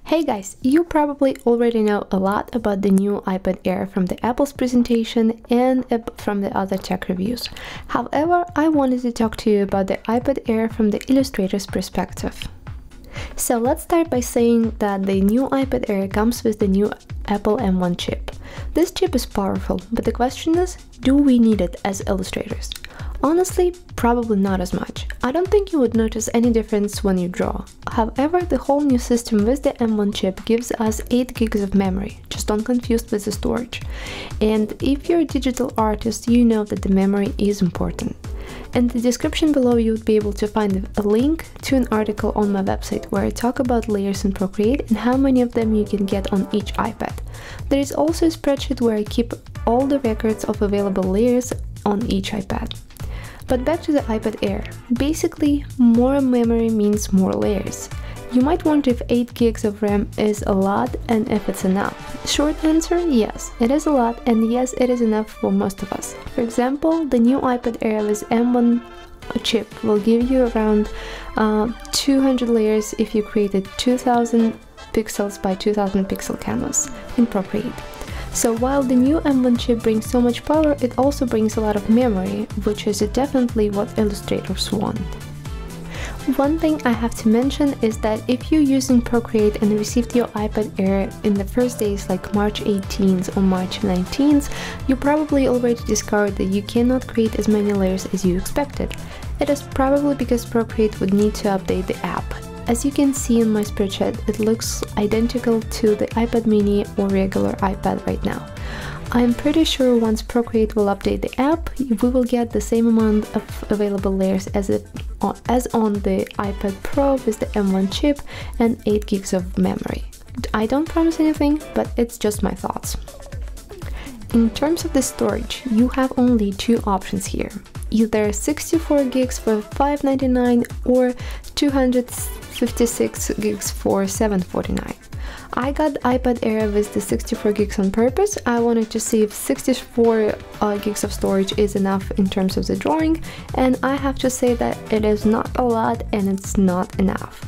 Hey guys, you probably already know a lot about the new iPad Air from the Apple's presentation and from the other tech reviews. However, I wanted to talk to you about the iPad Air from the illustrator's perspective. So let's start by saying that the new iPad Air comes with the new Apple M1 chip. This chip is powerful, but the question is, do we need it as illustrators? Honestly, probably not as much. I don't think you would notice any difference when you draw. However, the whole new system with the M1 chip gives us 8 gigs of memory, just don't confuse with the storage. And if you're a digital artist, you know that the memory is important. In the description below you would be able to find a link to an article on my website where I talk about layers in Procreate and how many of them you can get on each iPad. There is also a spreadsheet where I keep all the records of available layers on each iPad. But back to the iPad Air. Basically, more memory means more layers. You might wonder if 8 gigs of RAM is a lot and if it's enough. Short answer, yes, it is a lot, and yes, it is enough for most of us. For example, the new iPad Air with M1 chip will give you around 200 layers if you created 2000 pixels by 2000 pixel canvas in Procreate. So while the new M1 chip brings so much power, it also brings a lot of memory, which is definitely what illustrators want. One thing I have to mention is that if you're using Procreate and received your iPad Air in the first days like March 18th or March 19th, you probably already discovered that you cannot create as many layers as you expected. It is probably because Procreate would need to update the app. As you can see in my spreadsheet, it looks identical to the iPad mini or regular iPad right now. I'm pretty sure once Procreate will update the app, we will get the same amount of available layers as on the iPad Pro with the M1 chip and 8 gigs of memory. I don't promise anything, but it's just my thoughts. In terms of the storage, you have only two options here. Either 64 gigs for $5.99 or 256 gigs for $7.49. I got iPad Air with the 64 gigs on purpose. I wanted to see if 64 gigs of storage is enough in terms of the drawing, and I have to say that it is not a lot and it's not enough.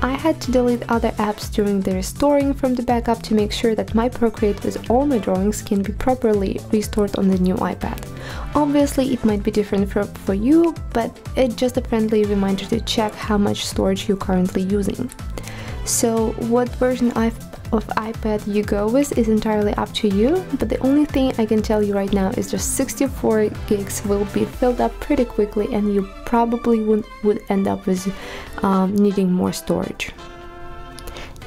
I had to delete other apps during the restoring from the backup to make sure that my Procreate with all my drawings can be properly restored on the new iPad. Obviously it might be different for you, but it's just a friendly reminder to check how much storage you're currently using. So what version of iPad you go with is entirely up to you, but the only thing I can tell you right now is just 64 gigs will be filled up pretty quickly and you probably would end up with needing more storage.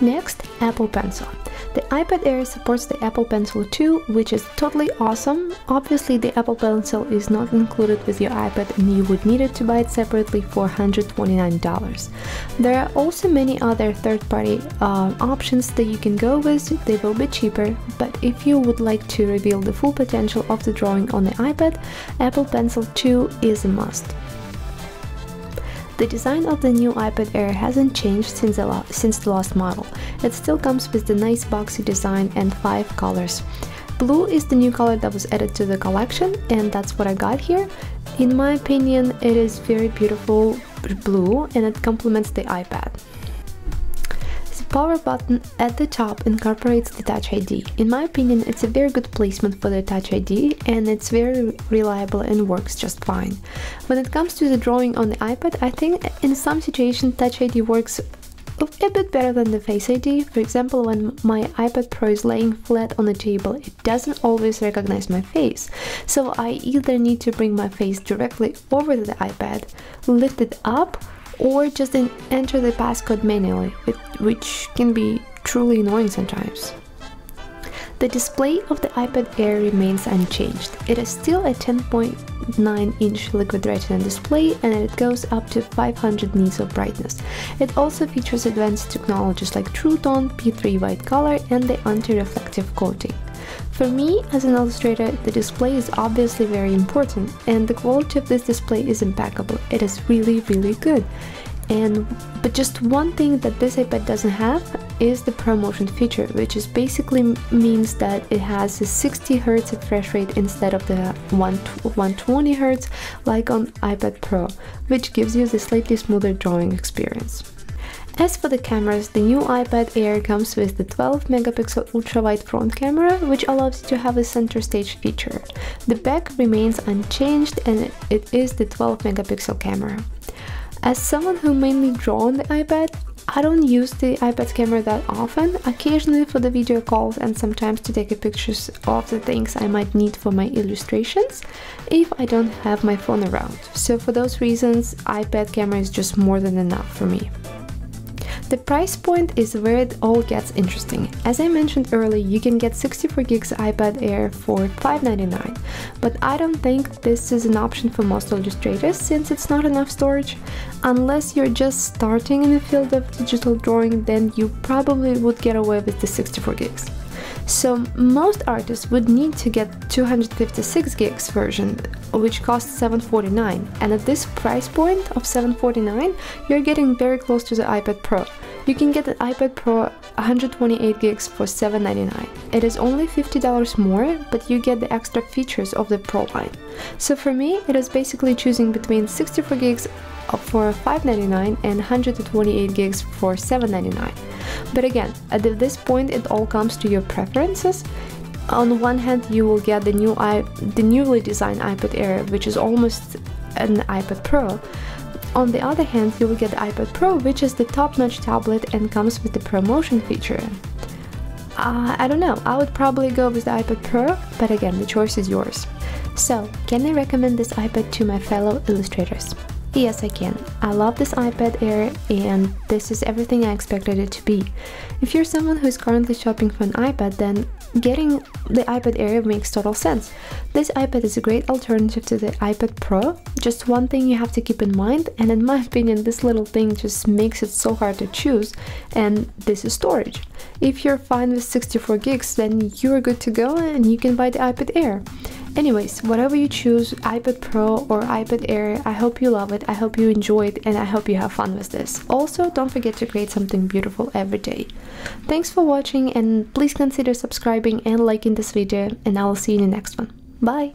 Next, Apple Pencil. The iPad Air supports the Apple Pencil 2, which is totally awesome. Obviously, the Apple Pencil is not included with your iPad and you would need it to buy it separately for $129. There are also many other third-party options that you can go with. They will be cheaper, but if you would like to reveal the full potential of the drawing on the iPad, Apple Pencil 2 is a must. The design of the new iPad Air hasn't changed since the last model. It still comes with the nice boxy design and 5 colors. Blue is the new color that was added to the collection, and that's what I got here. In my opinion, it is very beautiful blue and it complements the iPad. The power button at the top incorporates the Touch ID. In my opinion, it's a very good placement for the Touch ID and it's very reliable and works just fine. When it comes to the drawing on the iPad, I think in some situations Touch ID works a bit better than the Face ID. For example, when my iPad Pro is laying flat on the table, it doesn't always recognize my face. So I either need to bring my face directly over the iPad, lift it up, or just enter the passcode manually, which can be truly annoying sometimes. The display of the iPad Air remains unchanged. It is still a 10.9-inch Liquid Retina display and it goes up to 500 nits of brightness. It also features advanced technologies like True Tone, P3 white color and the anti-reflective coating. For me, as an illustrator, the display is obviously very important and the quality of this display is impeccable. It is really good. But just one thing that this iPad doesn't have is the ProMotion feature, which is basically means that it has a 60 Hz refresh rate instead of the 120 Hz like on iPad Pro, which gives you the slightly smoother drawing experience. As for the cameras, the new iPad Air comes with the 12 megapixel ultra-wide front camera, which allows you to have a center stage feature. The back remains unchanged and it is the 12 megapixel camera. As someone who mainly draws on the iPad, I don't use the iPad camera that often, occasionally for the video calls and sometimes to take pictures of the things I might need for my illustrations if I don't have my phone around. So for those reasons, iPad camera is just more than enough for me. The price point is where it all gets interesting. As I mentioned earlier, you can get 64 gigs iPad Air for $599, but I don't think this is an option for most illustrators since it's not enough storage. Unless you're just starting in the field of digital drawing, then you probably would get away with the 64 gigs. So most artists would need to get 256 gigs version, which costs $749, and at this price point of $749, you're getting very close to the iPad Pro. You can get the iPad Pro 128 gigs for $799. It is only $50 more, but you get the extra features of the Pro line. So for me, it is basically choosing between 64 gigs for $599 and 128 gigs for $799. But again, at this point it all comes to your preferences. On one hand, you will get the newly designed iPad Air, which is almost an iPad Pro. On the other hand, you will get the iPad Pro, which is the top-notch tablet and comes with the ProMotion feature. I don't know, I would probably go with the iPad Pro, but again, the choice is yours. So, can I recommend this iPad to my fellow illustrators? Yes, I can. I love this iPad Air and this is everything I expected it to be. If you're someone who is currently shopping for an iPad, then getting the iPad Air makes total sense. This iPad is a great alternative to the iPad Pro. Just one thing you have to keep in mind, and in my opinion this little thing just makes it so hard to choose, and this is storage. If you're fine with 64 gigs, then you're good to go and you can buy the iPad Air. Anyways, whatever you choose, iPad Pro or iPad Air, I hope you love it, I hope you enjoy it, and I hope you have fun with this. Also, don't forget to create something beautiful every day. Thanks for watching, and please consider subscribing and liking this video, and I will see you in the next one. Bye!